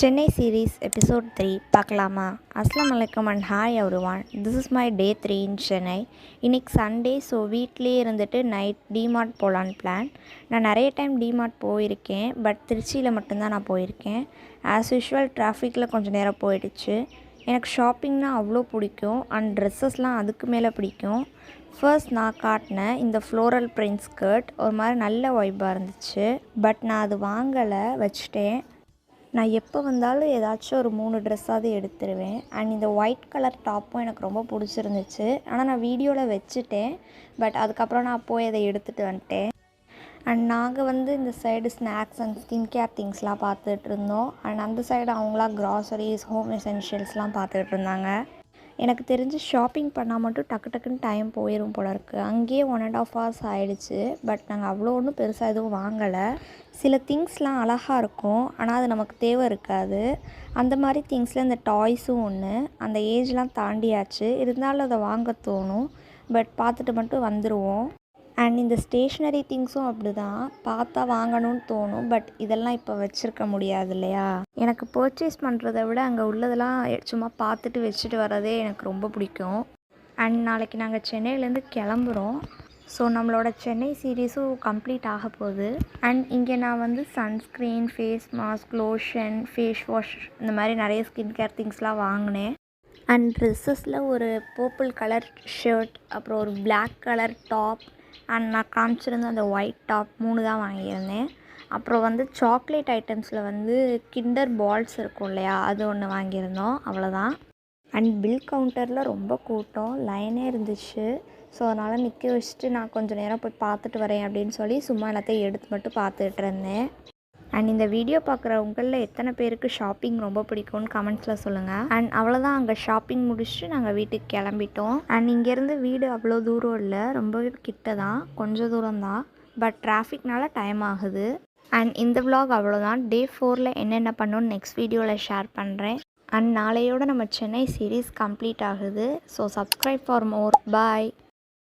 Chennai series episode 3 பார்க்கலாமா? அஸ்ஸலாமு அலைக்கும் and hi everyone. This is my day 3 இன் சென்னை. இன்றைக்கி சண்டே, ஸோ வீட்லேயே இருந்துட்டு நைட் டிமார்ட் போகலான்னு பிளான். நான் நிறைய டைம் டிமார்ட் போயிருக்கேன், பட் திருச்சியில் மட்டும்தான் நான் போயிருக்கேன். ஆஸ் யூஷுவல் டிராஃபிக்கில் கொஞ்சம் நேரம் போயிடுச்சு. எனக்கு ஷாப்பிங்னால் அவ்வளோ பிடிக்கும் அண்ட் ட்ரெஸ்ஸஸ்லாம் அதுக்கு மேலே பிடிக்கும். ஃபர்ஸ்ட் நான் காட்டினேன் இந்த ஃப்ளோரல் பிரிண்ட் ஸ்கர்ட் ஒரு மாதிரி நல்ல வைப்பாக இருந்துச்சு, பட் நான் அது வாங்கலை, வச்சுட்டேன். நான் எப்போ வந்தாலும் ஏதாச்சும் ஒரு 3 ட்ரெஸ்ஸாவது எடுத்துருவேன். அண்ட் இந்த ஒயிட் கலர் டாப்பும் எனக்கு ரொம்ப பிடிச்சிருந்துச்சு. ஆனால் நான் வீடியோவில் வச்சுட்டேன், பட் அதுக்கப்புறம் நான் போய் அதை எடுத்துகிட்டு வந்துட்டேன். அண்ட் நாங்கள் இந்த side snacks and skin care திங்ஸ்லாம் பார்த்துட்டு இருந்தோம். அண்ட் அந்த சைடு அவங்களாம் க்ராசரிஸ், ஹோம் எசென்ஷியல்ஸ்லாம் பார்த்துட்டு இருந்தாங்க. எனக்கு தெரிஞ்சு ஷாப்பிங் பண்ணால் மட்டும் டக்கு டக்குன்னு டைம் போயிடும் போல இருக்குது. அங்கேயே 1.5 hours ஆகிடுச்சு. பட் நாங்கள் அவ்வளோ ஒன்றும் பெருசாக எதுவும் வாங்கலை. சில திங்ஸ்லாம் அழகாக இருக்கும், ஆனால் அது நமக்கு தேவை இருக்காது. அந்த மாதிரி திங்ஸில் இந்த டாய்ஸும் ஒன்று. அந்த ஏஜ்லாம் தாண்டியாச்சு, இருந்தாலும் அதை வாங்க தோணும், பட் பார்த்துட்டு மட்டும் வந்துடுவோம். அண்ட் இந்த ஸ்டேஷ்னரி திங்ஸும் அப்படி தான், பார்த்தா வாங்கணும்னு தோணும், பட் இதெல்லாம் இப்போ வச்சுருக்க முடியாது இல்லையா. எனக்கு பர்ச்சேஸ் பண்ணுறதை விட அங்கே உள்ளதெல்லாம் சும்மா பார்த்துட்டு வச்சுட்டு வரதே எனக்கு ரொம்ப பிடிக்கும். அண்ட் நாளைக்கு நாங்கள் சென்னையிலேருந்து கிளம்புறோம். ஸோ நம்மளோட சென்னை சீரீஸும் கம்ப்ளீட் ஆக போகுது. அண்ட் இங்கே நான் sunscreen, face mask, lotion, face wash, இந்த மாதிரி நிறைய ஸ்கின் கேர் திங்ஸ்லாம் வாங்கினேன். அண்ட் ட்ரெஸ்ஸஸில் ஒரு பர்பிள் கலர் ஷர்ட், அப்புறம் ஒரு பிளாக் கலர் டாப், அண்ட் நான் காமிச்சிருந்த அந்த ஒயிட் டாப் 3 தான் வாங்கியிருந்தேன். அப்புறம் சாக்லேட் ஐட்டம்ஸில் கிண்டர் பால்ஸ் இருக்கும் இல்லையா, அது ஒன்று வாங்கியிருந்தோம், அவ்வளோதான். அண்ட் பில் கவுண்டரில் ரொம்ப கூட்டம், லைனே இருந்துச்சு. ஸோ அதனால் நிற்க வச்சுட்டு நான் கொஞ்சம் நேரம் போய் பார்த்துட்டு வரேன் அப்படின்னு சொல்லி சும்மா எல்லாத்தையும் எடுத்து மட்டும் பார்த்துட்டு இருந்தேன். அண்ட் இந்த வீடியோ பார்க்குற உங்களில் எத்தனை பேருக்கு ஷாப்பிங் ரொம்ப பிடிக்கும்னு கமெண்ட்ஸில் சொல்லுங்கள். அண்ட் அவ்வளோதான், அங்கே ஷாப்பிங் முடிச்சுட்டு நாங்கள் வீட்டுக்கு கிளம்பிட்டோம். அண்ட் இங்கேருந்து வீடு அவ்வளோ தூரம் இல்லை, ரொம்பவே கிட்ட தான், கொஞ்சம் தூரம் தான், பட் டிராஃபிக்னால டைம் ஆகுது. அண்ட் இந்த vlog அவ்வளோதான். டே 4 என்னென்ன பண்ணணும்னு நெக்ஸ்ட் வீடியோவில் ஷேர் பண்ணுறேன். அண்ட் நாளையோடு நம்ம சென்னை சீரீஸ் கம்ப்ளீட் ஆகுது. So subscribe for more. Bye.